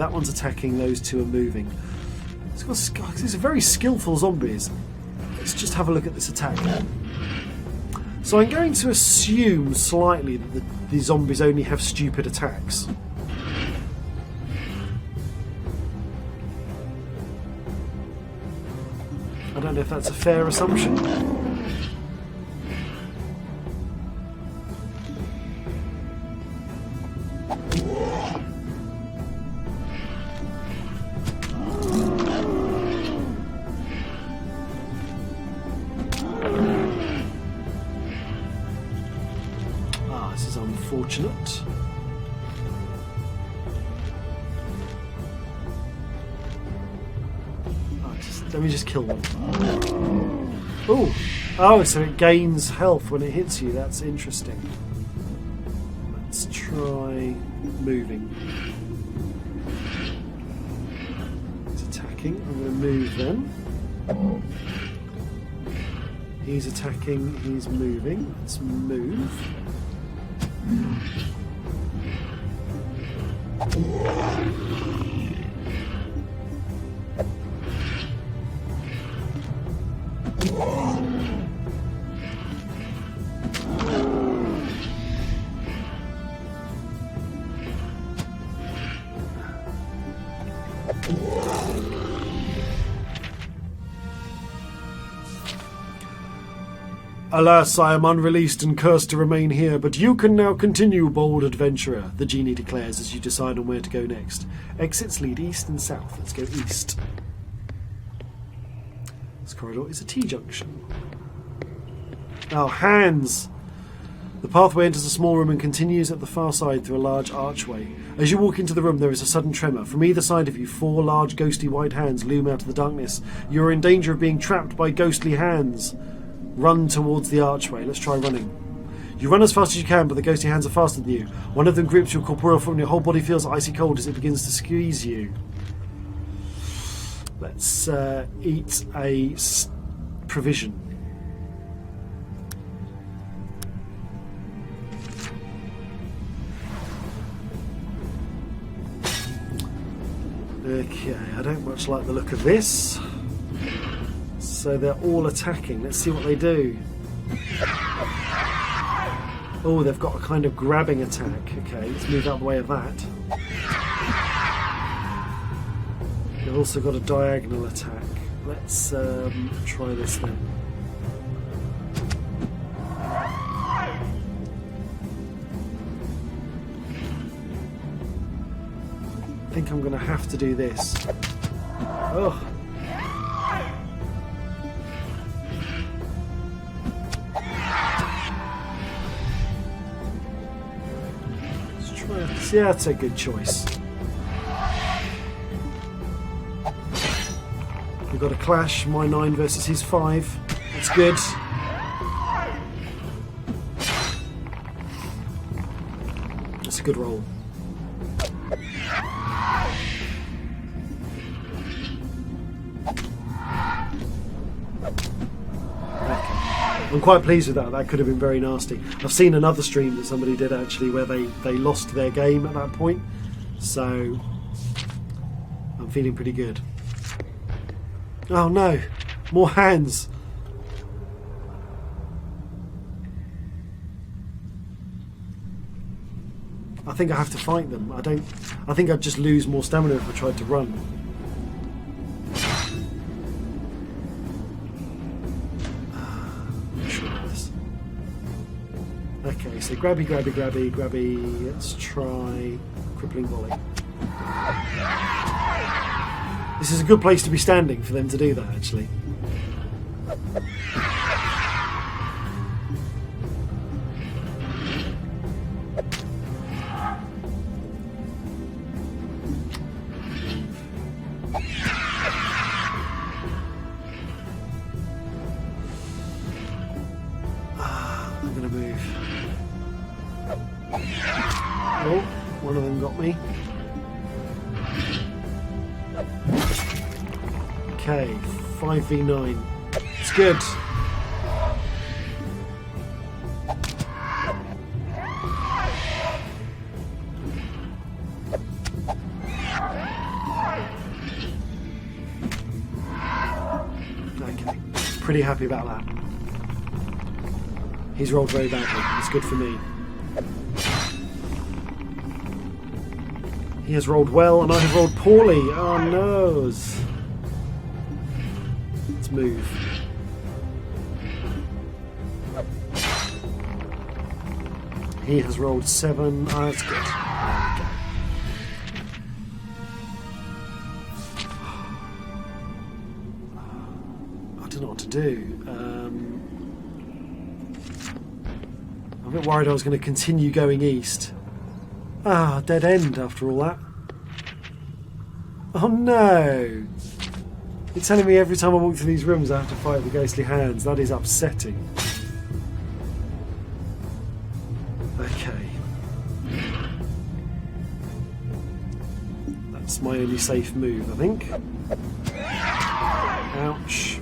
that one's attacking, those two are moving. These are very skillful zombies. Let's just have a look at this attack. So I'm going to assume slightly that the zombies only have stupid attacks. I don't know if that's a fair assumption. This is unfortunate. Let me just kill one. Oh, so it gains health when it hits you. That's interesting. Let's try moving. He's attacking. I'm going to move then. He's attacking. He's moving. Let's move. Alas, I am unreleased and cursed to remain here, but you can now continue, bold adventurer, the genie declares as you decide on where to go next. Exits lead east and south. Let's go east. This corridor is a T-junction. Oh, hands! The pathway enters a small room and continues at the far side through a large archway. As you walk into the room, there is a sudden tremor. From either side of you, 4 large ghostly white hands loom out of the darkness. You are in danger of being trapped by ghostly hands. Run towards the archway. Let's try running. You run as fast as you can, but the ghostly hands are faster than you. One of them grips your corporeal form and your whole body feels icy cold as it begins to squeeze you. Let's eat a provision. Okay, I don't much like the look of this. So they're all attacking. Let's see what they do. Oh, they've got a kind of grabbing attack. Okay, let's move out of the way of that. They've also got a diagonal attack. Let's try this then. I think I'm going to have to do this. Oh. Yeah, that's a good choice. We've got a clash, my 9 versus his 5. That's good. That's a good roll. I'm quite pleased with that. That could have been very nasty. I've seen another stream that somebody did actually where they lost their game at that point. So I'm feeling pretty good. Oh no! More hands! I think I have to fight them. I think I'd just lose more stamina if I tried to run. Okay, so grabby, grabby, grabby, grabby. Let's try crippling volley. This is a good place to be standing for them to do that, actually. I'm going to move. Oh, one of them got me. Okay, 5v9. It's good. pretty happy about that. He's rolled very badly. It's good for me. He has rolled well, and I have rolled poorly. Oh no! Let's move. He has rolled 7. Oh, that's good. I don't know what to do. I'm a bit worried I was going to continue going east. Ah, dead end after all that. Oh no! You're telling me every time I walk through these rooms I have to fight the ghostly hands. That is upsetting. Okay. That's my only safe move, I think. Ouch.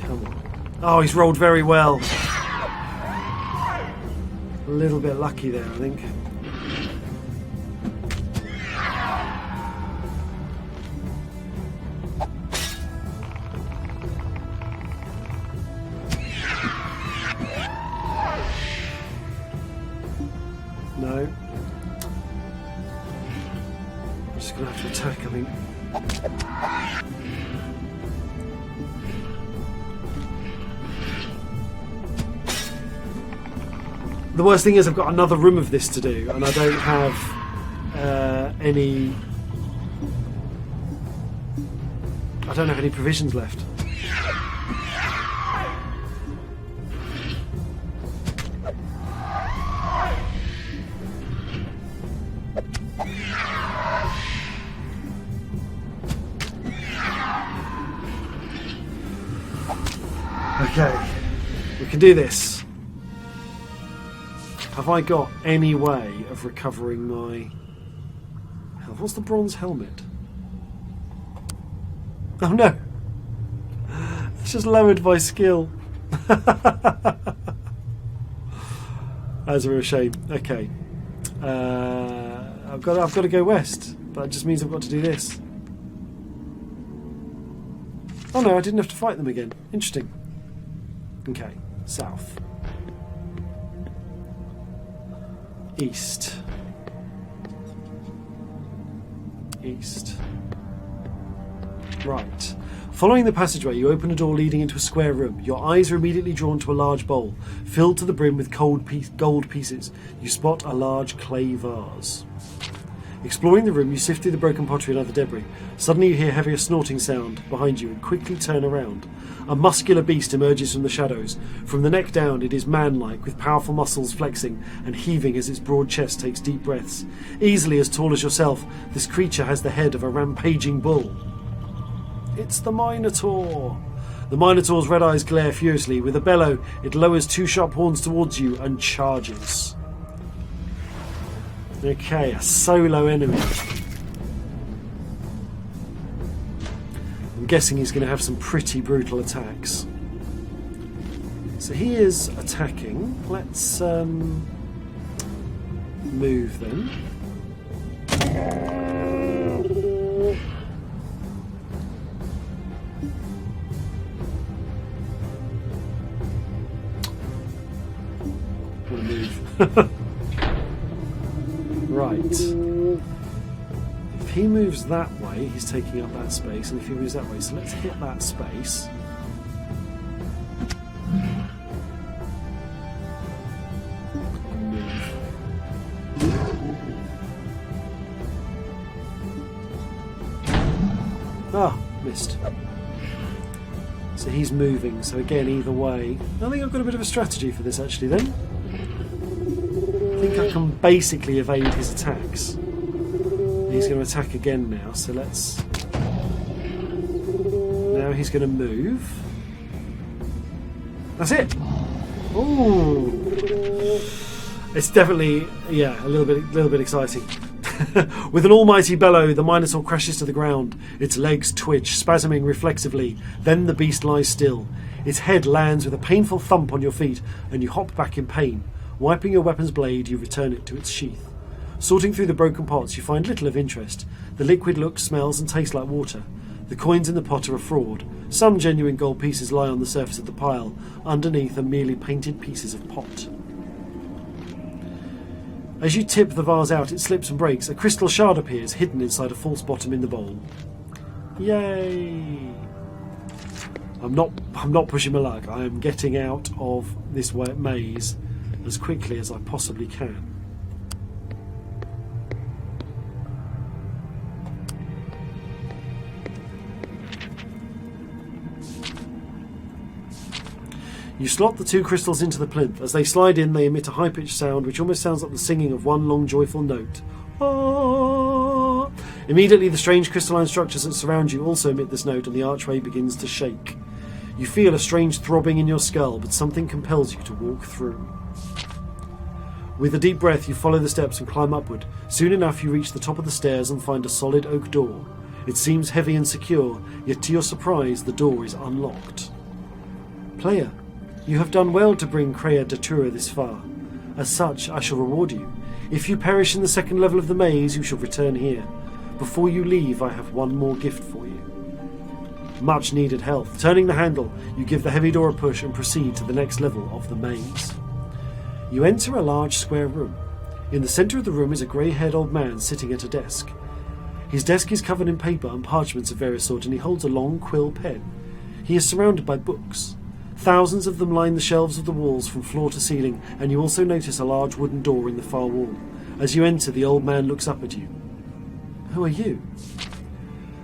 Come on. Oh, he's rolled very well. A little bit lucky there, I think. No. I'm just going to have to attack, I think. The worst thing is I've got another room of this to do, and I don't have any provisions left. Okay, we can do this. Have I got any way of recovering my health? What's the bronze helmet? Oh no! It's just lowered my skill. That's a real shame. Okay. I've got to go west, but it just means I've got to do this. Oh no, I didn't have to fight them again. Interesting. Okay, south. East. East. Right. Following the passageway, you open a door leading into a square room. Your eyes are immediately drawn to a large bowl, filled to the brim with gold pieces. You spot a large clay vase. Exploring the room, you sift through the broken pottery and other debris. Suddenly you hear heavier snorting sound behind you and quickly turn around. A muscular beast emerges from the shadows. From the neck down, it is man-like, with powerful muscles flexing and heaving as its broad chest takes deep breaths. Easily as tall as yourself, this creature has the head of a rampaging bull. It's the Minotaur! The Minotaur's red eyes glare furiously. With a bellow, it lowers 2 sharp horns towards you and charges. Okay, a solo enemy. I'm guessing he's going to have some pretty brutal attacks. So he is attacking. Let's move then. We'll move. Right. If he moves that way, he's taking up that space, and if he moves that way, so let's hit that space. And move. Ah, missed. So he's moving, so again, either way. I think I've got a bit of a strategy for this actually then. I think I can basically evade his attacks. He's going to attack again now, so let's... Now he's going to move. That's it! Ooh! It's definitely, yeah, a little bit exciting. With an almighty bellow, the Minotaur crashes to the ground. Its legs twitch, spasming reflexively. Then the beast lies still. Its head lands with a painful thump on your feet, and you hop back in pain. Wiping your weapon's blade, you return it to its sheath. Sorting through the broken pots, you find little of interest. The liquid looks, smells and tastes like water. The coins in the pot are a fraud. Some genuine gold pieces lie on the surface of the pile. Underneath are merely painted pieces of pot. As you tip the vase out, it slips and breaks. A crystal shard appears, hidden inside a false bottom in the bowl. Yay! I'm not pushing my luck. I am getting out of this maze as quickly as I possibly can. You slot the two crystals into the plinth. As they slide in, they emit a high-pitched sound which almost sounds like the singing of one long joyful note. Ah! Immediately, the strange crystalline structures that surround you also emit this note, and the archway begins to shake. You feel a strange throbbing in your skull, but something compels you to walk through. With a deep breath, you follow the steps and climb upward. Soon enough, you reach the top of the stairs and find a solid oak door. It seems heavy and secure, yet to your surprise, the door is unlocked. Player, you have done well to bring Kreia Datura this far. As such, I shall reward you. If you perish in the second level of the maze, you shall return here. Before you leave, I have one more gift for you. Much needed health. Turning the handle, you give the heavy door a push and proceed to the next level of the maze. You enter a large square room. In the centre of the room is a grey-haired old man sitting at a desk. His desk is covered in paper and parchments of various sorts, and he holds a long quill pen. He is surrounded by books. Thousands of them line the shelves of the walls from floor to ceiling, and you also notice a large wooden door in the far wall. As you enter, the old man looks up at you. Who are you?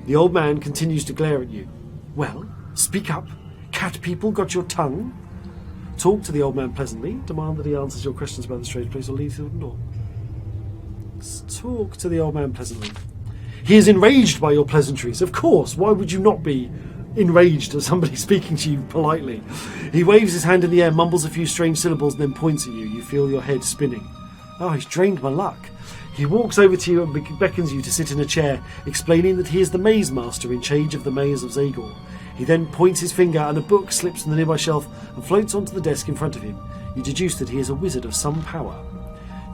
The old man continues to glare at you. Well, speak up. Cat people got your tongue? Talk to the old man pleasantly. Demand that he answers your questions about the strange place or leave through the door. Talk to the old man pleasantly. He is enraged by your pleasantries. Of course, why would you not be enraged at somebody speaking to you politely? He waves his hand in the air, mumbles a few strange syllables, and then points at you. You feel your head spinning. Oh, he's drained my luck. He walks over to you and beckons you to sit in a chair, explaining that he is the maze master in charge of the maze of Zagor. He then points his finger and a book slips from the nearby shelf and floats onto the desk in front of him. You deduce that he is a wizard of some power.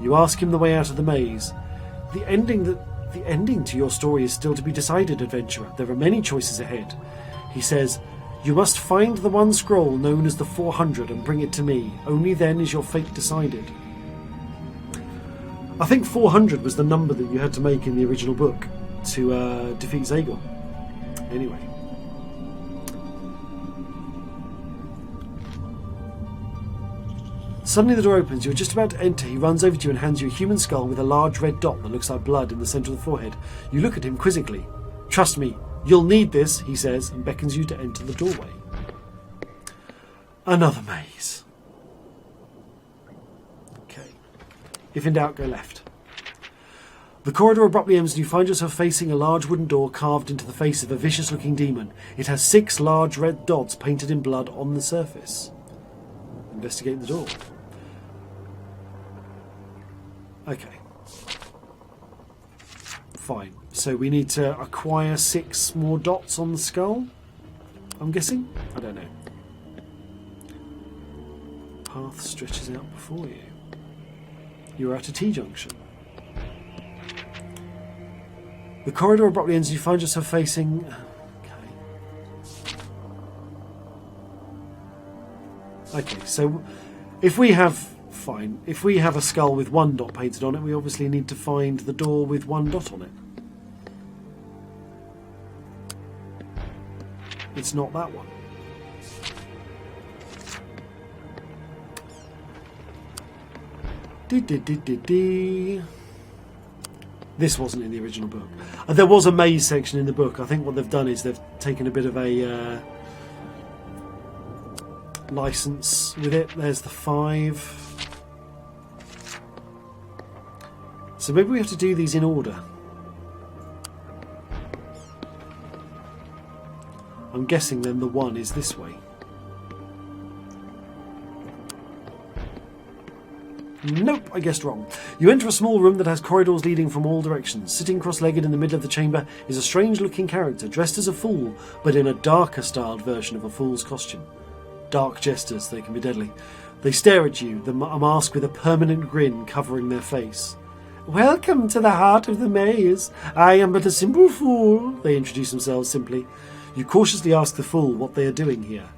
You ask him the way out of the maze. The ending to your story is still to be decided, adventurer. There are many choices ahead. He says, you must find the one scroll known as the 400 and bring it to me. Only then is your fate decided. I think 400 was the number that you had to make in the original book to defeat Zagor. Anyway. Suddenly the door opens. You're just about to enter. He runs over to you and hands you a human skull with a large red dot that looks like blood in the centre of the forehead. You look at him quizzically. Trust me, you'll need this, he says, and beckons you to enter the doorway. Another maze. Okay. If in doubt, go left. The corridor abruptly ends and you find yourself facing a large wooden door carved into the face of a vicious-looking demon. It has 6 large red dots painted in blood on the surface. Investigate the door. Okay. Fine. So we need to acquire 6 more dots on the skull, I'm guessing? I don't know. Path stretches out before you. You're at a T-junction. The corridor abruptly ends and you find yourself facing... Okay, so if we have... Fine. If we have a skull with 1 dot painted on it, we obviously need to find the door with 1 dot on it. It's not that one. This wasn't in the original book. There was a maze section in the book. I think what they've done is they've taken a bit of a license with it. There's the 5. So maybe we have to do these in order. I'm guessing then the 1 is this way. Nope, I guessed wrong. You enter a small room that has corridors leading from all directions. Sitting cross-legged in the middle of the chamber is a strange-looking character dressed as a fool, but in a darker-styled version of a fool's costume. Dark jesters, they can be deadly. They stare at you, a mask with a permanent grin covering their face. Welcome to the heart of the maze. I am but a simple fool. They introduce themselves simply. You cautiously ask the fool what they are doing here.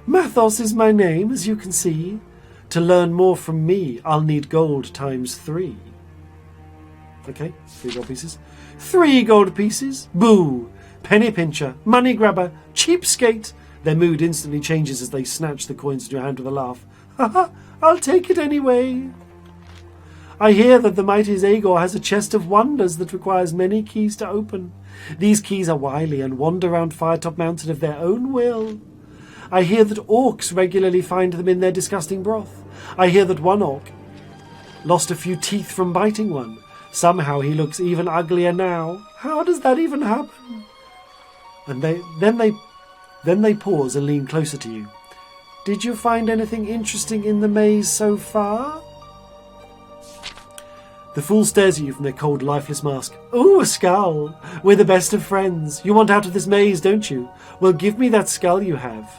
Mathos is my name, as you can see. To learn more from me, I'll need gold ×3. Okay, 3 gold pieces. 3 gold pieces. Boo! Penny pincher, money grabber, cheapskate. Their mood instantly changes as they snatch the coins in your hand with a laugh. Haha, I'll take it anyway. I hear that the mighty Zagor has a chest of wonders that requires many keys to open. These keys are wily and wander around Firetop Mountain of their own will. I hear that orcs regularly find them in their disgusting broth. I hear that one orc lost a few teeth from biting one. Somehow he looks even uglier now. How does that even happen? And then they pause and lean closer to you. Did you find anything interesting in the maze so far? The fool stares at you from their cold, lifeless mask. Oh, a skull! We're the best of friends. You want out of this maze, don't you? Well, give me that skull you have.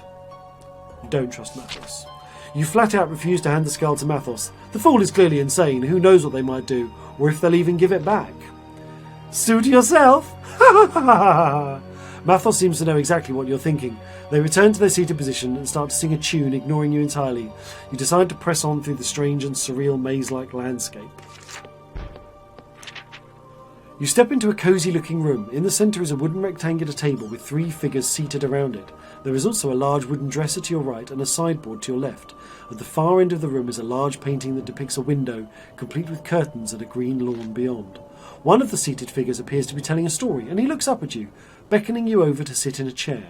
You don't trust Mathos. You flat out refuse to hand the skull to Mathos. The fool is clearly insane. Who knows what they might do, or if they'll even give it back. Suit yourself! Ha ha ha! Mathos seems to know exactly what you're thinking. They return to their seated position and start to sing a tune, ignoring you entirely. You decide to press on through the strange and surreal maze-like landscape. You step into a cosy-looking room. In the centre is a wooden rectangular table with 3 figures seated around it. There is also a large wooden dresser to your right and a sideboard to your left. At the far end of the room is a large painting that depicts a window, complete with curtains and a green lawn beyond. One of the seated figures appears to be telling a story, and he looks up at you, beckoning you over to sit in a chair.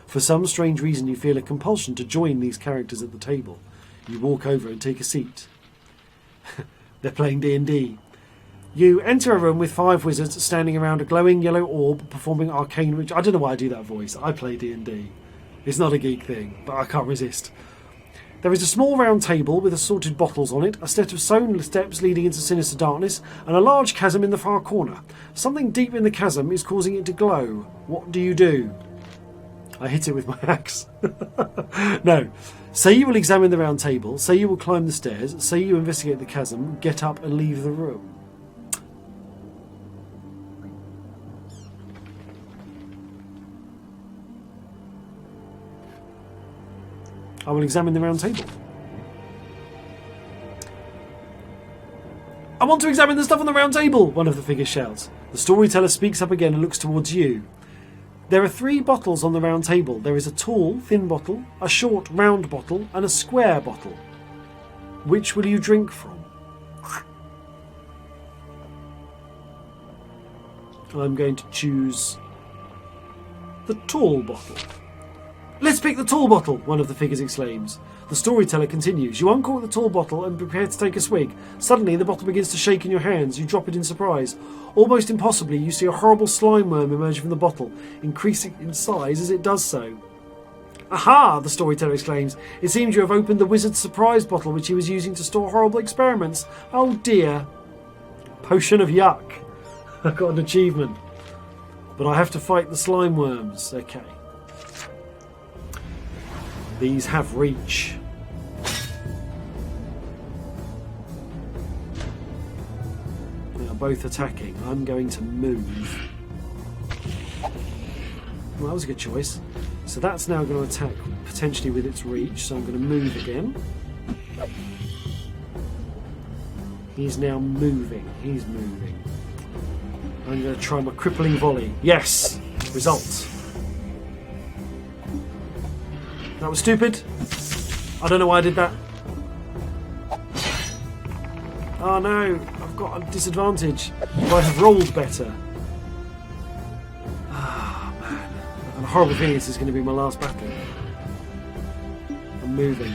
For some strange reason you feel a compulsion to join these characters at the table. You walk over and take a seat. They're playing D&D. You enter a room with 5 wizards standing around a glowing yellow orb performing arcane rituals. I don't know why I do that voice. I play D&D. It's not a geek thing, but I can't resist. There is a small round table with assorted bottles on it, a set of stone steps leading into sinister darkness, and a large chasm in the far corner. Something deep in the chasm is causing it to glow. What do you do? I hit it with my axe. No. Say you will examine the round table, say you will climb the stairs, say you investigate the chasm, get up and leave the room. I will examine the round table. I want to examine the stuff on the round table, one of the figures shouts. The storyteller speaks up again and looks towards you. There are 3 bottles on the round table. There is a tall, thin bottle, a short, round bottle, and a square bottle. Which will you drink from? I'm going to choose the tall bottle. Let's pick the tall bottle, one of the figures exclaims. The storyteller continues. You uncork the tall bottle and prepare to take a swig. Suddenly, the bottle begins to shake in your hands. You drop it in surprise. Almost impossibly, you see a horrible slime worm emerge from the bottle, increasing in size as it does so. Aha! The storyteller exclaims. It seems you have opened the wizard's surprise bottle which he was using to store horrible experiments. Oh dear. Potion of yuck. I've got an achievement. But I have to fight the slime worms. Okay. These have reach. They are both attacking. I'm going to move. Well, that was a good choice. So that's now going to attack potentially with its reach. So I'm going to move again. He's now moving. He's moving. I'm going to try my crippling volley. Yes! Result. That was stupid. I don't know why I did that. Oh no, I've got a disadvantage. I have rolled better. Ah, oh, man. I've got a horrible feeling this is going to be my last battle. I'm moving.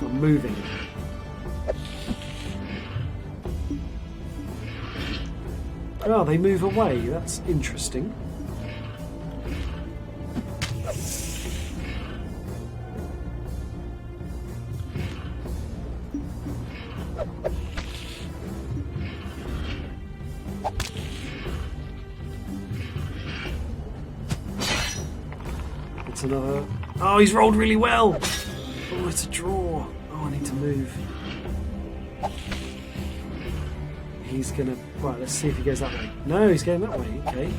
I'm moving. Oh, they move away. That's interesting. It's another... Oh, he's rolled really well. Oh, it's a draw. Oh, I need to move. He's gonna... Right, let's see if he goes that way. No, he's going that way, okay.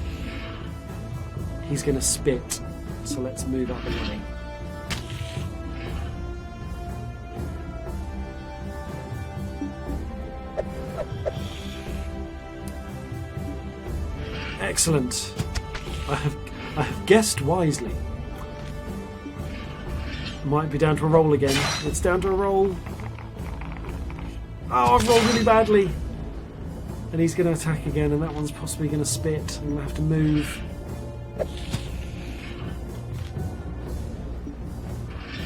He's gonna spit, so let's move out the way. Excellent. I have guessed wisely. Might be down to a roll again. It's down to a roll. Oh, I've rolled really badly. And he's going to attack again, and that one's possibly going to spit. I'm going to have to move.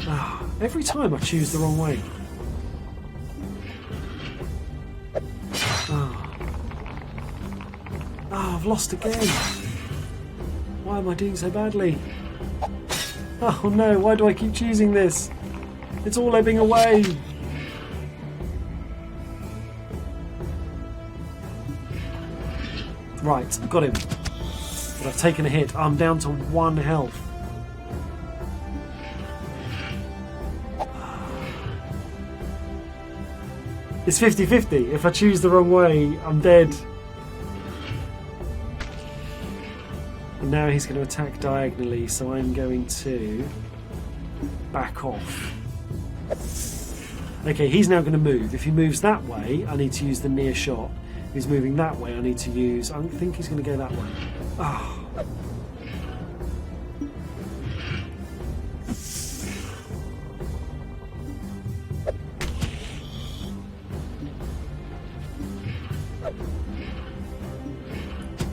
Oh, every time I choose the wrong way. Oh, I've lost again. Why am I doing so badly? Oh no, why do I keep choosing this? It's all ebbing away. Right, I've got him. But I've taken a hit. I'm down to 1 health. It's 50-50. If I choose the wrong way, I'm dead. And now he's going to attack diagonally, so I'm going to back off. Okay, he's now going to move. If he moves that way, I need to use the near shot. If he's moving that way, I need to use... I think he's going to go that way. Oh.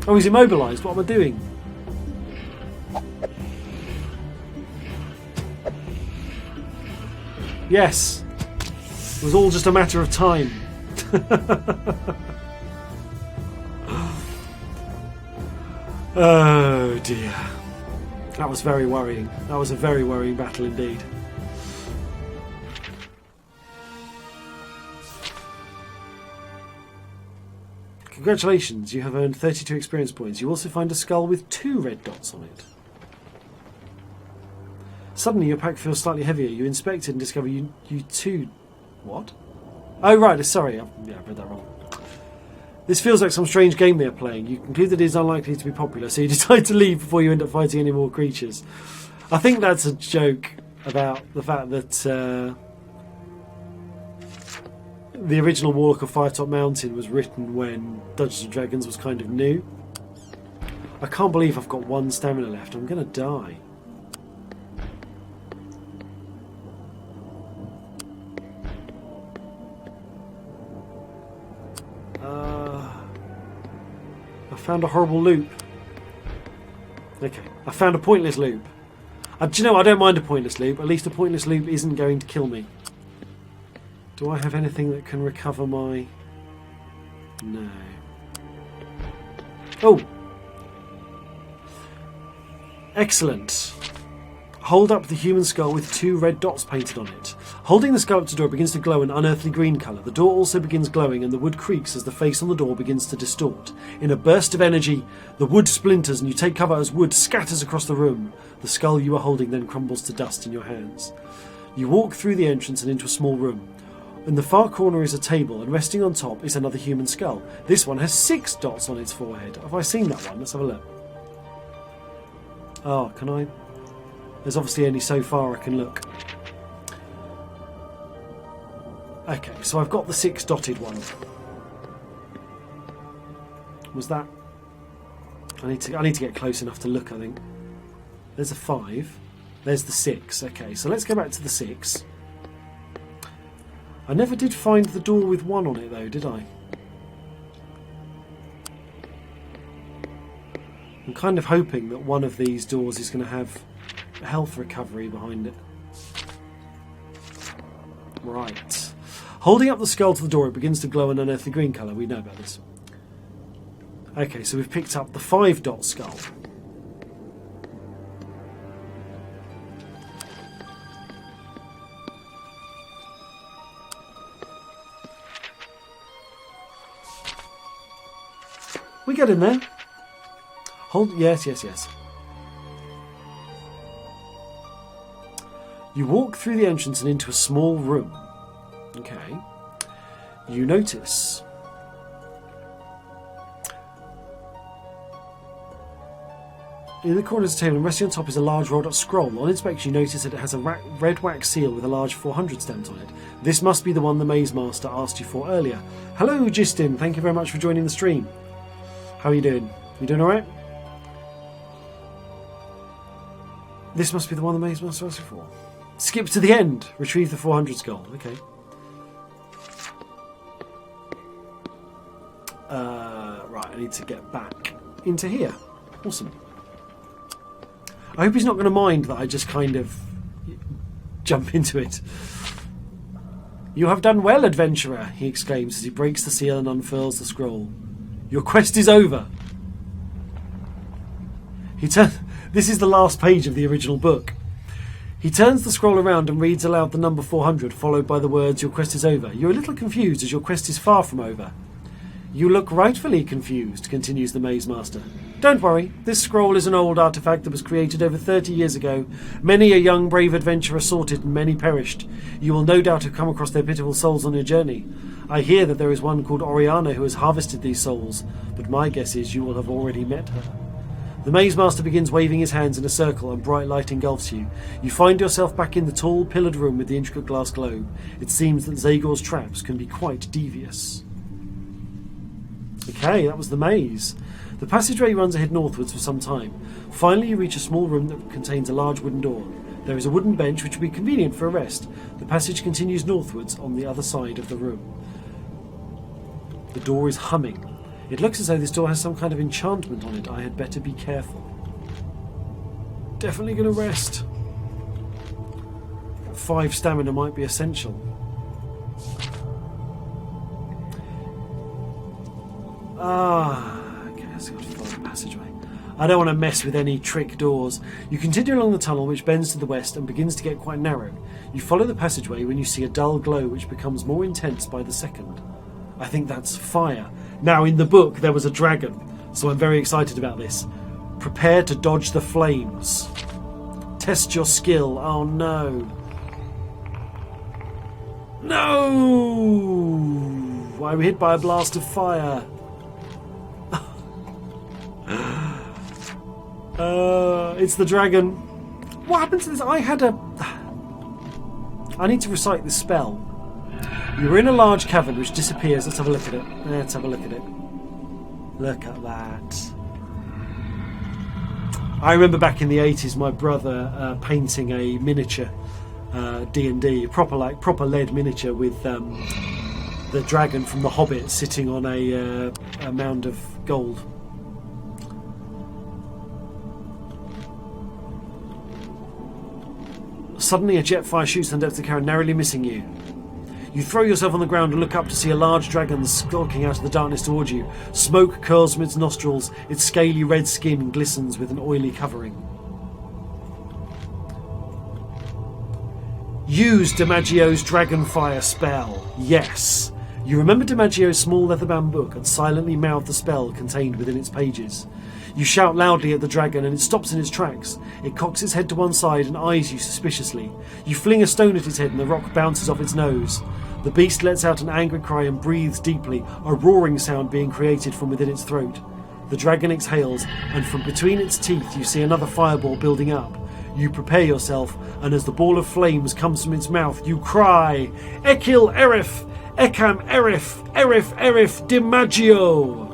Oh, he's immobilised. What am I doing? Yes. It was all just a matter of time. Oh dear. That was very worrying. That was a very worrying battle indeed. Congratulations, you have earned 32 experience points. You also find a skull with 2 red dots on it. Suddenly your pack feels slightly heavier. You inspect it and discover you too... What? Oh right, sorry. I read that wrong. This feels like some strange game they are playing. You conclude that it is unlikely to be popular, so you decide to leave before you end up fighting any more creatures. I think that's a joke about the fact that the original Warlock of Firetop Mountain was written when Dungeons & Dragons was kind of new. I can't believe I've got 1 stamina left. I'm going to die. I found a horrible loop. Okay, I found a pointless loop. Do you know, I don't mind a pointless loop. At least a pointless loop isn't going to kill me. Do I have anything that can recover my... No. Oh! Excellent. Hold up the human skull with 2 red dots painted on it. Holding the skull up to the door, it begins to glow an unearthly green colour. The door also begins glowing and the wood creaks as the face on the door begins to distort. In a burst of energy, the wood splinters and you take cover as wood scatters across the room. The skull you are holding then crumbles to dust in your hands. You walk through the entrance and into a small room. In the far corner is a table and resting on top is another human skull. This one has 6 dots on its forehead. Have I seen that one? Let's have a look. Oh, can I... There's obviously only so far I can look. Okay, so I've got the 6 dotted one. Was that... I need to get close enough to look, I think. There's a 5. There's the 6. Okay, so let's go back to the 6. I never did find the door with 1 on it though, did I? I'm kind of hoping that one of these doors is going to have health recovery behind it. Right. Holding up the skull to the door, it begins to glow an unearthly green colour. We know about this. Okay, so we've picked up the 5 dot skull. We get in there. Yes. You walk through the entrance and into a small room. Okay. You notice in the corner of the table and resting on top is a large rolled up scroll. On inspection, you notice that it has a red wax seal with a large 400 stamped on it. This must be the one the Maze Master asked you for earlier. Hello, Justin. Thank you very much for joining the stream. How are you doing? You doing alright? This must be the one the Maze Master asked you for. Skip to the end. Retrieve the 400 skull. Okay. Right, I need to get back into here. Awesome. I hope he's not going to mind that I just kind of jump into it. You have done well, adventurer, he exclaims as he breaks the seal and unfurls the scroll. Your quest is over. This is the last page of the original book. He turns the scroll around and reads aloud the number 400, followed by the words, your quest is over. You're a little confused as your quest is far from over. You look rightfully confused, continues the Maze Master. Don't worry, this scroll is an old artifact that was created over 30 years ago. Many a young brave adventurer sought it and many perished. You will no doubt have come across their pitiful souls on your journey. I hear that there is one called Oriana who has harvested these souls, but my guess is you will have already met her. The Maze Master begins waving his hands in a circle and bright light engulfs you. You find yourself back in the tall, pillared room with the intricate glass globe. It seems that Zagor's traps can be quite devious. Okay, that was the maze. The passageway runs ahead northwards for some time. Finally, you reach a small room that contains a large wooden door. There is a wooden bench which will be convenient for a rest. The passage continues northwards on the other side of the room. The door is humming. It looks as though this door has some kind of enchantment on it. I had better be careful. Definitely going to rest. 5 stamina might be essential. Okay, let's go to follow the passageway. I don't want to mess with any trick doors. You continue along the tunnel which bends to the west and begins to get quite narrow. You follow the passageway when you see a dull glow which becomes more intense by the second. I think that's fire. Now, in the book, there was a dragon, so I'm very excited about this. Prepare to dodge the flames. Test your skill. Oh, no. No! I'm hit by a blast of fire. It's the dragon. What happened to this? I need to recite this spell. You're in a large cavern which disappears. Let's have a look at it. Let's have a look at it. Look at that. I remember back in the 80s my brother painting a miniature D&D, proper lead miniature with the dragon from The Hobbit sitting on a mound of gold. Suddenly a jet fire shoots from the depths of the cavern, narrowly missing you. You throw yourself on the ground and look up to see a large dragon skulking out of the darkness towards you. Smoke curls from its nostrils, its scaly red skin glistens with an oily covering. Use DiMaggio's Dragonfire spell. Yes. You remember DiMaggio's small leather-bound book and silently mouth the spell contained within its pages. You shout loudly at the dragon and it stops in its tracks. It cocks its head to one side and eyes you suspiciously. You fling a stone at its head and the rock bounces off its nose. The beast lets out an angry cry and breathes deeply, a roaring sound being created from within its throat. The dragon exhales, and from between its teeth you see another fireball building up. You prepare yourself, and as the ball of flames comes from its mouth, you cry, Ekil Erif! Ekam Erif! Erif Erif DiMaggio!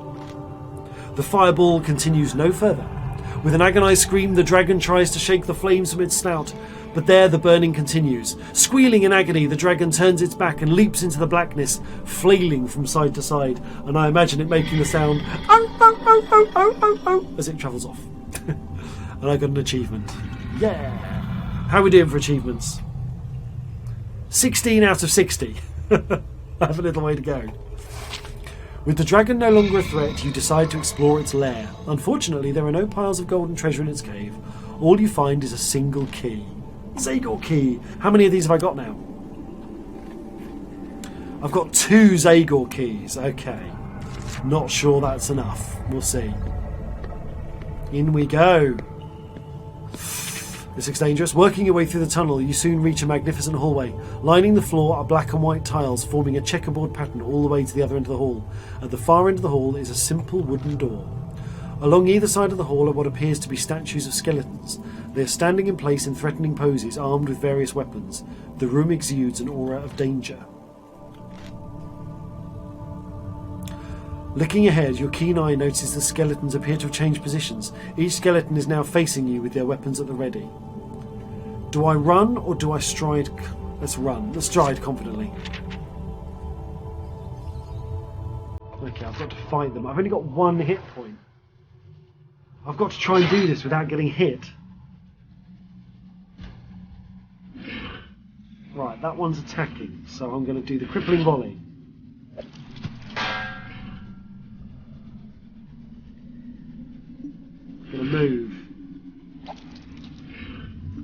The fireball continues no further. With an agonised scream, the dragon tries to shake the flames from its snout, but there the burning continues. Squealing in agony, the dragon turns its back and leaps into the blackness, flailing from side to side, and I imagine it making the sound as it travels off. And I got an achievement. Yeah! How are we doing for achievements? 16 out of 60. I have a little way to go. With the dragon no longer a threat, you decide to explore its lair. Unfortunately, there are no piles of gold and treasure in its cave. All you find is a single key. Zagor key. How many of these have I got now? I've got 2 Zagor keys. Okay. Not sure that's enough. We'll see. In we go. This looks dangerous. Working your way through the tunnel, you soon reach a magnificent hallway. Lining the floor are black and white tiles, forming a checkerboard pattern all the way to the other end of the hall. At the far end of the hall is a simple wooden door. Along either side of the hall are what appears to be statues of skeletons. They are standing in place in threatening poses, armed with various weapons. The room exudes an aura of danger. Looking ahead, your keen eye notices the skeletons appear to have changed positions. Each skeleton is now facing you with their weapons at the ready. Do I run or do I stride? Let's run. Let's stride confidently. Okay, I've got to fight them. I've only got 1 hit point. I've got to try and do this without getting hit. Right, that one's attacking, so I'm going to do the crippling volley. Gonna move.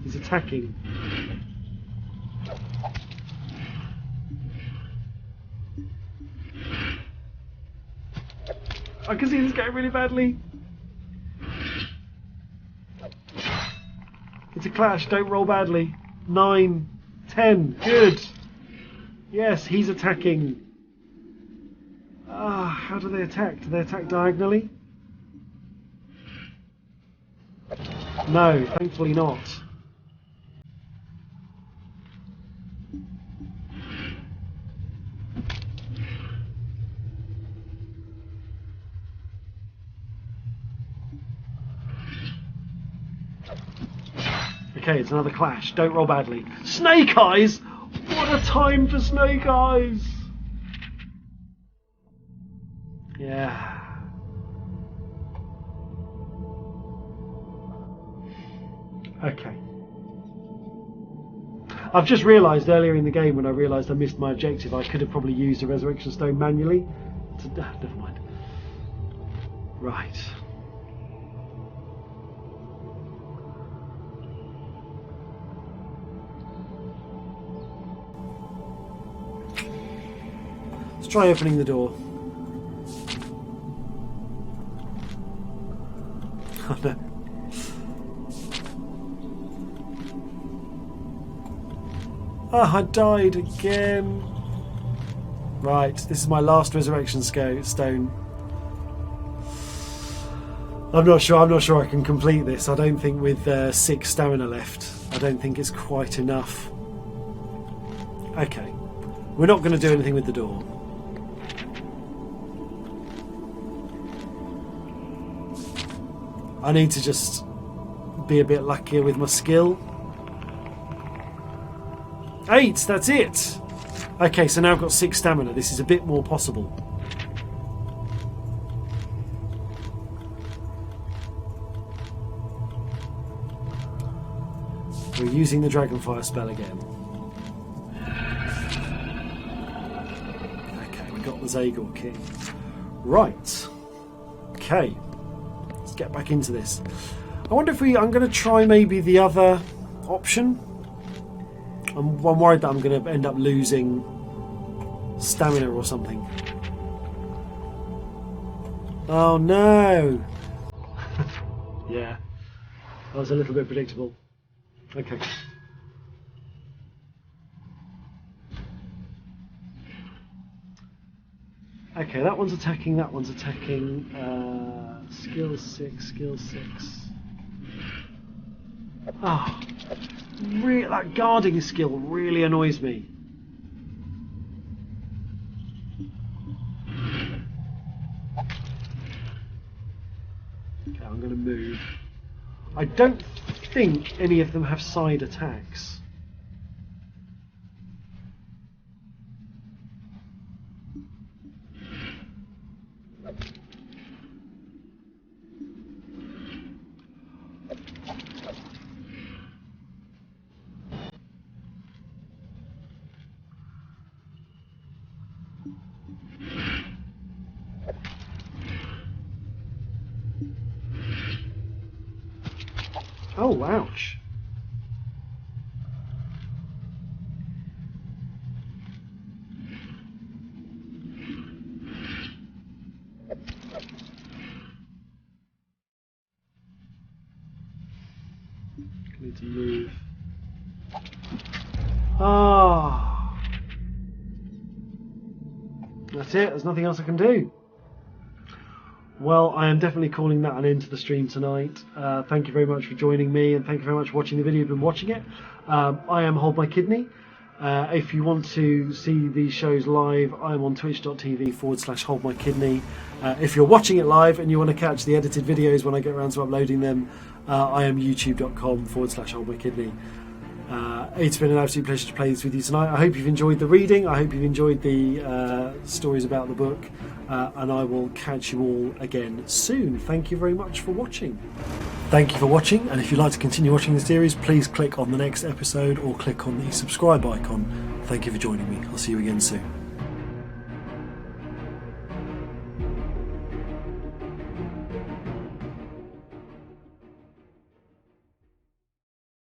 He's attacking. I can see this going really badly. It's a clash, don't roll badly. 9, 10, good. Yes, he's attacking. How do they attack? Do they attack diagonally? No, thankfully not. Okay, it's another clash. Don't roll badly. Snake Eyes! What a time for Snake Eyes! Yeah. Okay. I've just realised earlier in the game when I realised I missed my objective, I could have probably used a resurrection stone manually. Never mind. Right. Let's try opening the door. Oh no. Oh, I died again. Right, this is my last resurrection stone. I'm not sure I can complete this. I don't think with 6 stamina left. I don't think it's quite enough. Okay. We're not going to do anything with the door. I need to just be a bit luckier with my skill. 8, that's it! Okay, so now I've got 6 stamina. This is a bit more possible. We're using the Dragonfire spell again. Okay, we got the Zagor kit. Right. Okay. Let's get back into this. I wonder if I'm going to try maybe the other option. I'm worried that I'm going to end up losing stamina or something. Oh no! Yeah, that was a little bit predictable. Okay. Okay, that one's attacking, that one's attacking. Skill 6, skill 6. Oh, that guarding skill really annoys me. Okay, I'm going to move. I don't think any of them have side attacks. Oh, ouch. need to move. Ah. That's it. There's nothing else I can do. Well, I am definitely calling that an end to the stream tonight. Thank you very much for joining me, and thank you very much for watching the video. You've been watching it. I am Holdmykidney. If you want to see these shows live, I'm on twitch.tv/Holdmykidney. If you're watching it live and you want to catch the edited videos when I get around to uploading them, I am youtube.com/Holdmykidney. It's been an absolute pleasure to play this with you tonight. I hope you've enjoyed the reading. I hope you've enjoyed the stories about the book. And I will catch you all again soon. Thank you very much for watching. Thank you for watching, and if you'd like to continue watching the series, please click on the next episode or click on the subscribe icon. Thank you for joining me. I'll see you again soon.